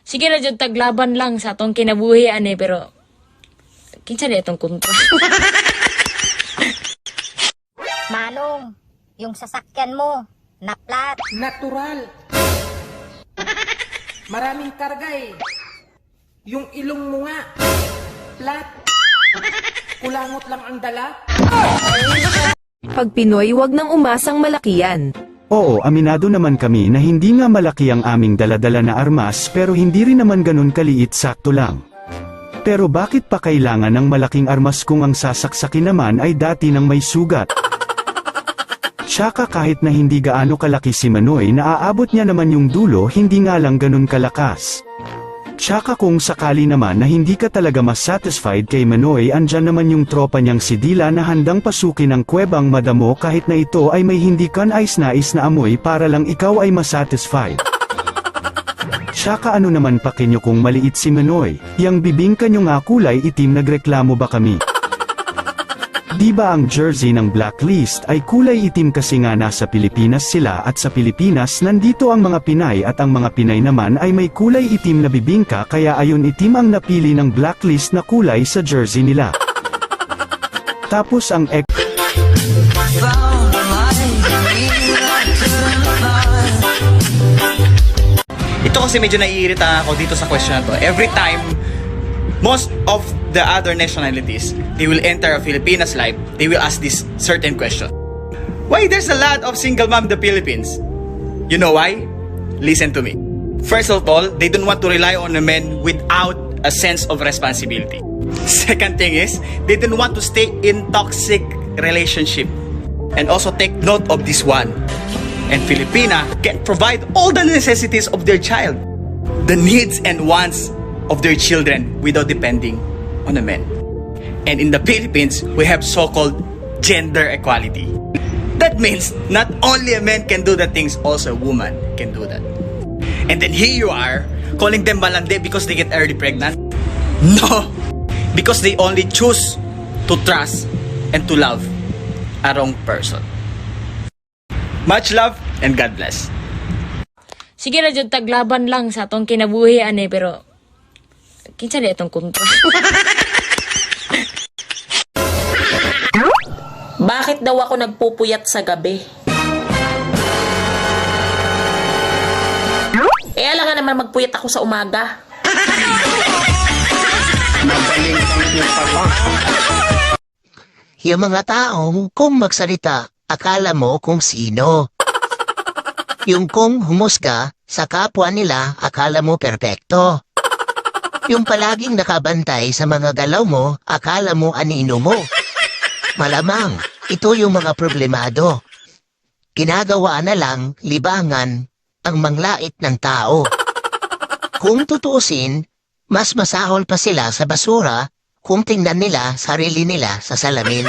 Sige na jud taglaban lang sa atong kinabuhi ani pero kinsa di itong kontra. Manong, yung sasakyan mo, naplat. Natural. Maraming karga eh. Yung ilong mo nga, flat. Kulangot lang ang dala. Pag Pinoy, wag nang umasang malaki yan. Oo, aminado naman kami na hindi nga malaki ang aming daladala na armas pero hindi rin naman ganun kaliit, sakto lang. Pero bakit pa kailangan ng malaking armas kung ang sasaksakin naman ay dati ng may sugat? Tsaka kahit na hindi gaano kalaki si Manoy, naaabot niya naman yung dulo, hindi nga lang ganun kalakas. Tsaka kung sakali naman na hindi ka talaga mas satisfied kay Manoy, andyan naman yung tropa niyang si Dila na handang pasukin ang kuwebang madamo kahit na ito ay may hindi kanais-nais na amoy para lang ikaw ay masatisfied. Tsaka ano naman pakinyo kung maliit si Manoy, yang bibing kanyo nga kulay itim, nagreklamo ba kami? Di ba ang jersey ng Blacklist ay kulay itim kasi nga nasa Pilipinas sila at sa Pilipinas nandito ang mga Pinay at ang mga Pinay naman ay may kulay itim na bibingka kaya ayon itim ang napili ng Blacklist na kulay sa jersey nila. Tapos ang Ito kasi medyo naiirita ako dito sa question na to. Every time, most of the other nationalities, they will enter a Filipinas life, they will ask this certain question. Why there's a lot of single mom in the Philippines? You know why? Listen to me. First of all, they don't want to rely on a man without a sense of responsibility. Second thing is, they don't want to stay in toxic relationship. And also take note of this one. And Filipina can provide all the necessities of their child, the needs and wants of their children without depending on a man. And in the Philippines, we have so-called gender equality. That means not only a man can do the things, also a woman can do that. And then here you are, calling them malande because they get early pregnant? No! Because they only choose to trust and to love a wrong person. Much love and God bless. Sige na jud taglaban lang sa atong kinabuhi ani pero kinsa di itong kontra. Bakit daw ako nagpupuyat sa gabi? Alam nga naman magpuyat ako sa umaga. Yung mga taong kung magsalita, akala mo kung sino. Yung kung humusga sa kapwa nila, akala mo perpekto. Yung palaging nakabantay sa mga galaw mo, akala mo anino mo. Malamang, ito yung mga problemado. Ginagawa na lang, libangan, ang manglait ng tao. Kung tutuusin, mas masahol pa sila sa basura kung tingnan nila sarili nila sa salamin.